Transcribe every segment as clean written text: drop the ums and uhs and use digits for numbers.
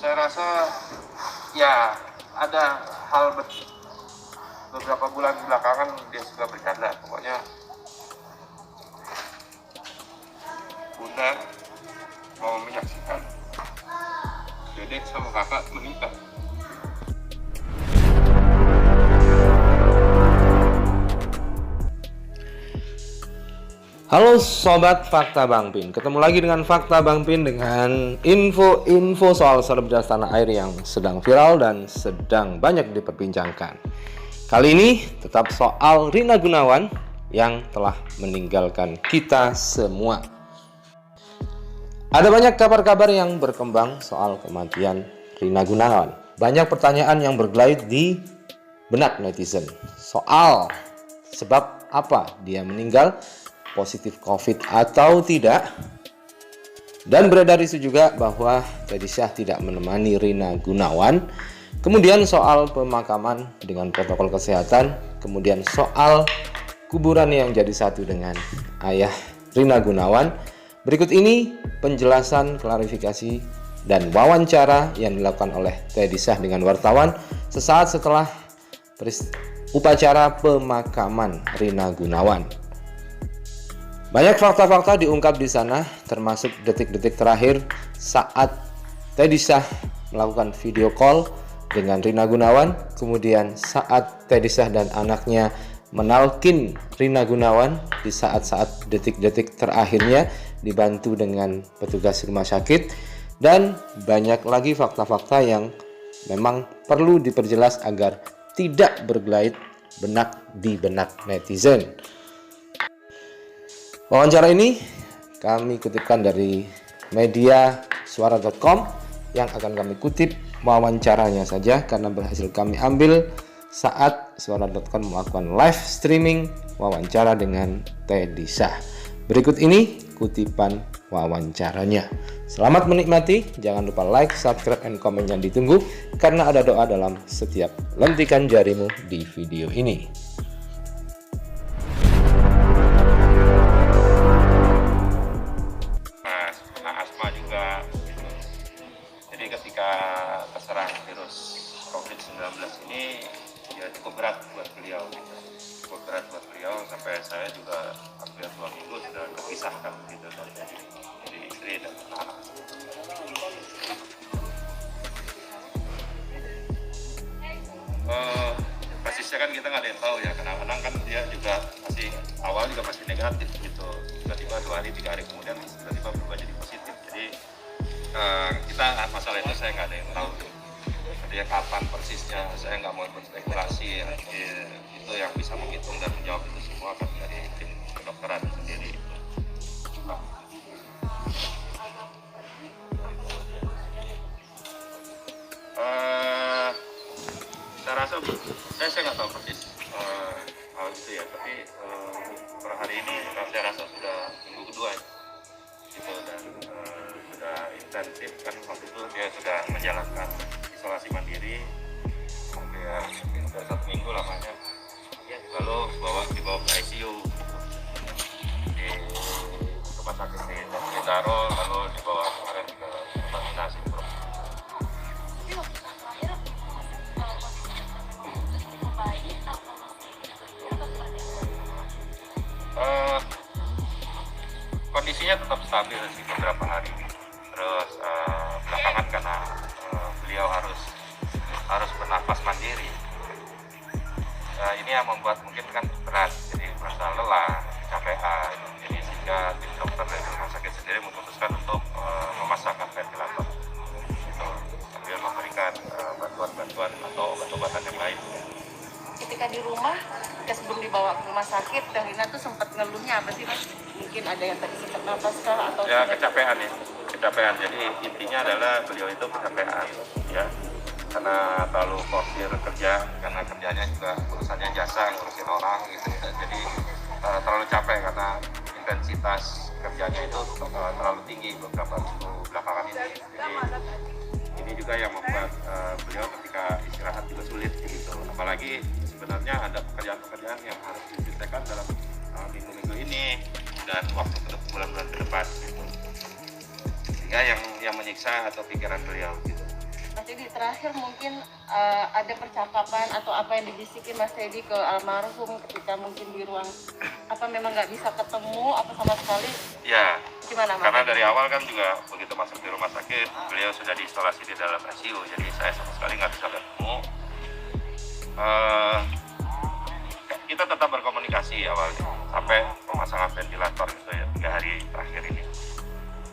Saya rasa ya ada hal beberapa bulan belakangan dia suka bercanda. Pokoknya Bunda mau menyaksikan dedek sama kakak menikah. Halo Sobat Fakta Bang Pin, ketemu lagi dengan Fakta Bang Pin dengan info-info soal selebritas tanah air yang sedang viral dan sedang banyak diperbincangkan. Kali ini tetap soal Rina Gunawan yang telah meninggalkan kita semua. Ada banyak kabar-kabar yang berkembang soal kematian Rina Gunawan. Banyak pertanyaan yang bergelait di benak netizen soal sebab apa dia meninggal, positif COVID atau tidak. Dan beredar isu juga bahwa Teddy Syah tidak menemani Rina Gunawan. Kemudian soal pemakaman dengan protokol kesehatan, kemudian soal kuburan yang jadi satu dengan ayah Rina Gunawan. Berikut ini penjelasan, klarifikasi dan wawancara yang dilakukan oleh Teddy Syah dengan wartawan sesaat setelah upacara pemakaman Rina Gunawan. Banyak fakta-fakta diungkap di sana, termasuk detik-detik terakhir saat Teddy Syah melakukan video call dengan Rina Gunawan, kemudian saat Teddy Syah dan anaknya menalkin Rina Gunawan di saat-saat detik-detik terakhirnya dibantu dengan petugas rumah sakit, dan banyak lagi fakta-fakta yang memang perlu diperjelas agar tidak bergelait di benak netizen. Wawancara ini kami kutipkan dari media suara.com yang akan kami kutip wawancaranya saja karena berhasil kami ambil saat suara.com melakukan live streaming wawancara dengan Teddy Syah. Berikut ini kutipan wawancaranya. Selamat menikmati, jangan lupa like, subscribe, and komen yang ditunggu karena ada doa dalam setiap lentikan jarimu di video ini. Ketika terserang virus COVID-19 ini ya cukup berat buat beliau, sampai saya juga hampir 2 minggu sudah terpisahkan gitu dari istri dan anak. Persisnya kan kita nggak ada yang tahu ya, kadang-kadang kan dia juga awal juga masih negatif gitu, tiba-tiba 2 hari 3 hari kemudian tiba-tiba berubah jadi positif. Jadi kita masalah itu saya nggak ada yang tahu. Jadi kapan persisnya saya nggak mau berspekulasi. Itu yang bisa menghitung dan menjawab itu semua kan dari tim kedokteran sendiri. Saya rasa saya nggak tahu persis hal itu ya, tapi per hari ini saya rasa sudah minggu kedua gitu, dan sudah intensif kan. Waktu itu dia sudah menjalankan isolasi mandiri hampir 1 minggu lamanya, lalu dibawa ke ICU di rumah sakit di Bintaro, lalu dibawa kemarin ke vaksinasi. Kondisinya tetap stabil sih beberapa hari. Terus belakangan karena beliau harus bernafas mandiri, ini yang membuat mungkin kan berat, jadi merasa lelah, kecapean. Jadi sehingga tim dokter dari rumah sakit sendiri memutuskan untuk memasangkan ventilator gitu, sambil memberikan bantuan-bantuan atau obat-obatan yang lain. Ketika di rumah, sebelum dibawa ke rumah sakit, Rina tuh sempat ngeluhnya apa sih, Mas? Mungkin ada yang tadi sesak napas kah atau ya kecapean ya, kecapean. Jadi intinya adalah beliau itu kecapean ya, karena terlalu fokusir kerja, karena kerjanya juga urusannya jasa, ngurusin orang gitu ya. Jadi terlalu capek karena intensitas kerjanya itu terlalu tinggi beberapa minggu belakangan ini. Jadi ini juga yang membuat beliau ketika istirahat juga sulit gitu. Apalagi sebenarnya ada pekerjaan-pekerjaan yang harus diselesaikan dalam minggu-minggu ini dan waktu bulan-bulan ke depan gitu. Sehingga yang menyiksa atau pikiran beliau gitu. Teddy, terakhir mungkin ada percakapan atau apa yang dibisikin Mas Teddy ke almarhum ketika mungkin di ruang apa memang nggak bisa ketemu apa sama sekali? Ya, Gimana Mas? karena dari awal kan juga begitu masuk di rumah sakit, beliau sudah diisolasi di dalam ICU, jadi saya sama sekali nggak bisa ketemu. Kita tetap berkomunikasi awalnya sampai pemasangan ventilator gitu ya 3 hari terakhir ini.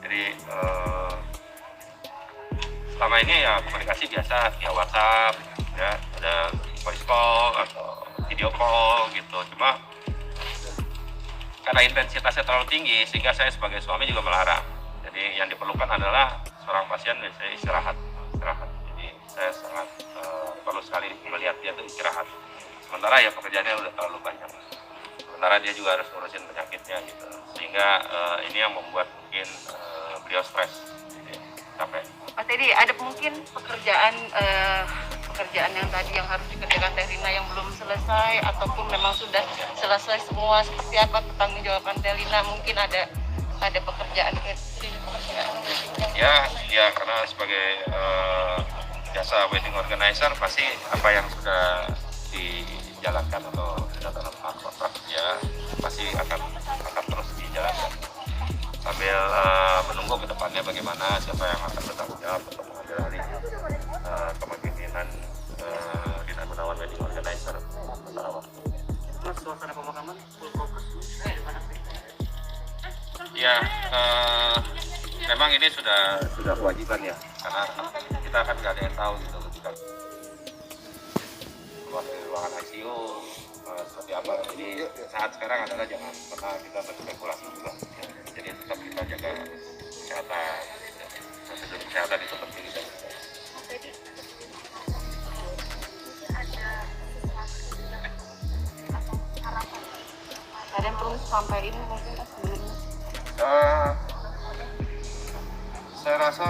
Jadi selama ini ya komunikasi biasa via WhatsApp, ya ada voice call atau video call gitu. Cuma karena intensitasnya terlalu tinggi sehingga saya sebagai suami juga melarang. Jadi yang diperlukan adalah seorang pasien biasanya istirahat. Jadi saya sangat perlu sekali melihat dia itu istirahat. Sementara ya pekerjaannya udah terlalu banyak. Sementara dia juga harus ngurusin penyakitnya gitu. Sehingga ini yang membuat mungkin beliau stres, jadi capek. Mas Teddy, ada mungkin pekerjaan yang tadi yang harus dikerjakan Teh Rina yang belum selesai ataupun memang sudah selesai semua, seperti apa pertanggungjawaban Teh Rina? Mungkin ada pekerjaan Ya karena sebagai jasa wedding organizer pasti apa yang sudah dijalankan atau sudah dalam kontrak ya pasti akan terus dijalankan sambil menunggu ke depannya bagaimana siapa yang akan bertanggung jawab untuk mengambil alih kepemimpinan Rina Gunawan wedding organizer sementara waktu. Mas, suasana pemakaman full fokus gimana sih? Ya, memang ini sudah kewajiban ya, karena kita kan nggak ada yang tahu gitu ketika keluar dari ruangan ICU seperti apa. Jadi saat sekarang adalah jangan pernah kita berspekulasi juga. Ya. Jadi tetap kita jaga kesehatan, prosedur kesehatan itu penting kita. ada yang perlu sampaikan mungkin sebelumnya? Saya rasa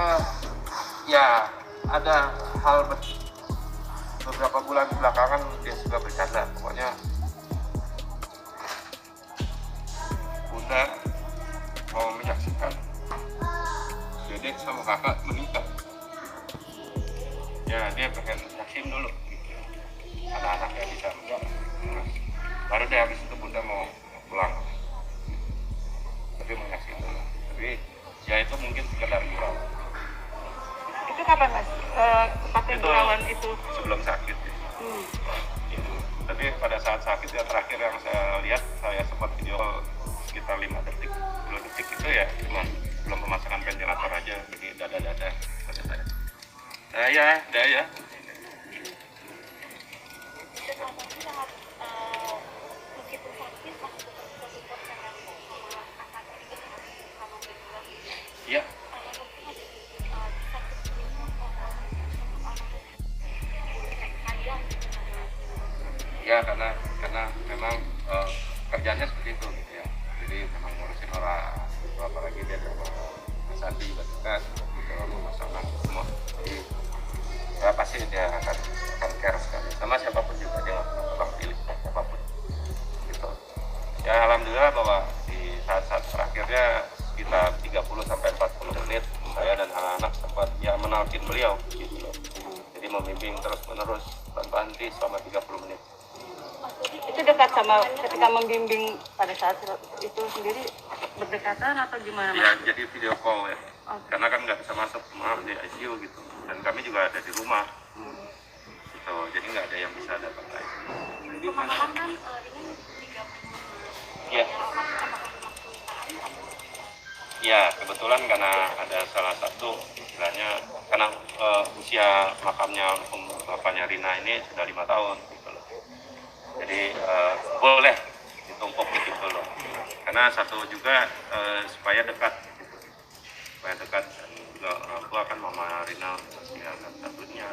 ya ada hal beberapa bulan belakangan dia suka bercanda, pokoknya Bunda mau menyaksikan Dedek sama kakak menikah. Ya dia pengen nyaksin dulu gitu. Anak-anaknya bisa enggak, baru deh habis itu Bunda mau pulang, tapi mau nyaksin dulu. Tapi ya itu mungkin sekedar gurau. Itu kapan Mas? Pakai gurauan itu? Sebelum sakit ya. Gitu. Tapi pada saat sakit ya terakhir yang saya lihat, saya sempat video sekitar 5 detik 10 detik itu ya cuma belum pemasangan ventilator aja, jadi dada-dada pada saya. Daya. Iya. Ya karena memang kerjanya seperti itu gitu ya. Jadi memang ngurusin orang, apalagi dia sama Mas Andi juga dekat gitu, pemasangan semua. Jadi ya pasti dia akan care sekali sama siapapun juga, dia nggak pernah tebang pilih siapapun gitu. Ya alhamdulillah bahwa di saat-saat terakhirnya sekitar 30 sampai 40 menit saya dan anak-anak sempat ya menalkin beliau gitu loh. Jadi membimbing terus menerus tanpa henti selama 30 menit. Itu dekat sama ketika membimbing pada saat itu sendiri berdekatan atau gimana Mas? Ya jadi video call ya. Karena kan nggak bisa masuk di ICU gitu. Dan kami juga ada di rumah. Gitu. Jadi nggak ada yang bisa datang ke ICU. Pemakaman kan Iya. Ya kebetulan karena ada salah satu istilahnya karena usia makamnya bapaknya Rina ini sudah 5 tahun gitu loh. Jadi boleh ditumpuk gitu loh. Karena satu juga supaya dekat gitu. Supaya dekat dan juga orang tua kan mama Rina usia satunya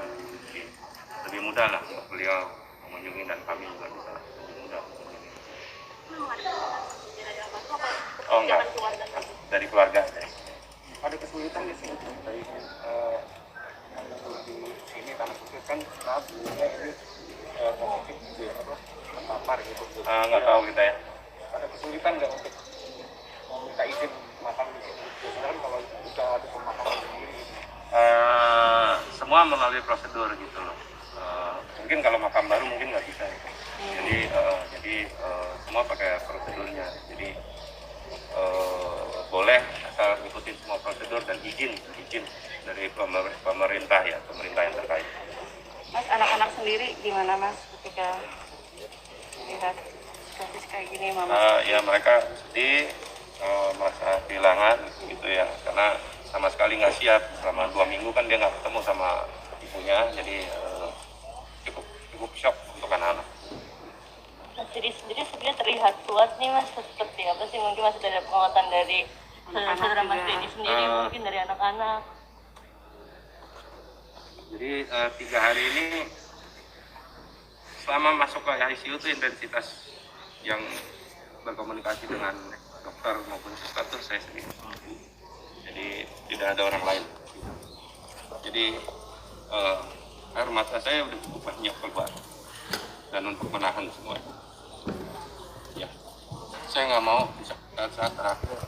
lebih mudah lah untuk beliau mengunjungi dan kami juga bisa lebih mudah mengunjungi. Oh enggak, dari keluarga. Ada kesulitan di sini dari di sini karena khusus kan saat ini positif gitu ya, terpapar gitu. Nggak tahu kita ya. Ada kesulitan nggak untuk meminta izin makam di sini? Biasanya kan kalau udah ada pemakaman sendiri. semua melalui prosedur gitu loh. Mungkin kalau makam baru mungkin nggak bisa ya. Jadi semua pakai prosedurnya. Jadi boleh asal ikutin semua prosedur dan izin dari pemerintah yang terkait. Mas, anak-anak sendiri gimana Mas ketika lihat situasi kayak gini Mama? Ya mereka sedih, merasa kehilangan gitu ya, karena sama sekali nggak siap. Selama 2 minggu kan dia nggak ketemu sama ibunya, jadi cukup shock untuk anak-anak. Mas Didi sendiri sebenarnya terlihat kuat nih Mas, seperti apa sih? Mungkin masih ada penguatan dari saudara Mas Didi sendiri, mungkin dari anak-anak. Jadi 3 hari ini selama masuk ke ICU itu intensitas yang berkomunikasi dengan dokter maupun suster itu saya sendiri. Jadi tidak ada orang lain. Jadi air mata saya udah cukup banyak keluar dan untuk menahan semua. Ya, saya nggak mau saat terakhir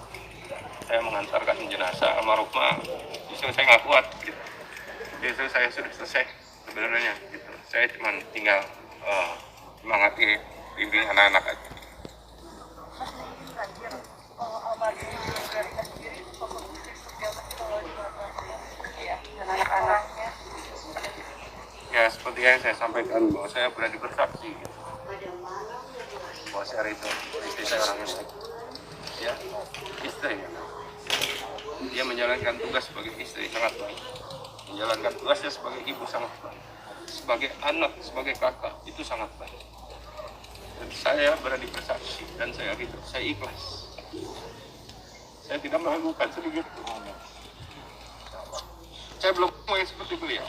saya mengantarkan jenazah almarhumah, justru saya nggak kuat. Gitu. Justru saya sudah selesai sebenarnya. Gitu. Saya cuma tinggal semangati bimbing anak-anak aja. Ya seperti yang saya sampaikan bahwa saya berani bersaksi bahwa saya itu istri saya orang yang baik. Ya, istri. Dia menjalankan tugas sebagai istri sangat baik. Menjalankan tugasnya sebagai ibu sangat baik. Sebagai anak, sebagai kakak itu sangat baik. Dan saya berani bersaksi dan saya ikhlas. Saya tidak meragukan sedikit. Saya belum mau seperti beliau.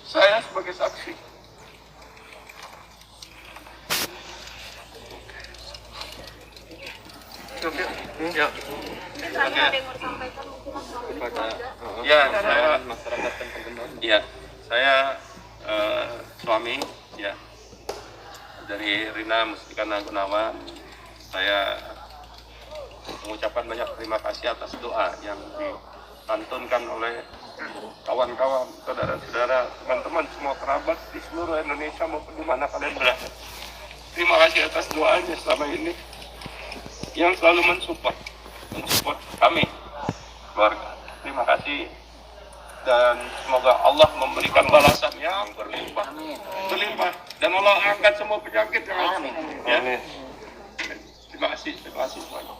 Saya sebagai saksi. Ya. Saya suami ya dari Rina Mustika Gunawan. Saya mengucapkan banyak terima kasih atas doa yang dilantunkan oleh kawan-kawan, saudara-saudara, teman-teman, semua kerabat di seluruh Indonesia maupun di mana kalian berada. Terima kasih atas doanya selama ini yang selalu mensupport kami keluarga. Terima kasih dan semoga Allah memberikan balasan yang berlimpah dan Allah angkat semua penyakit yang ada. Ya. Terima kasih semuanya.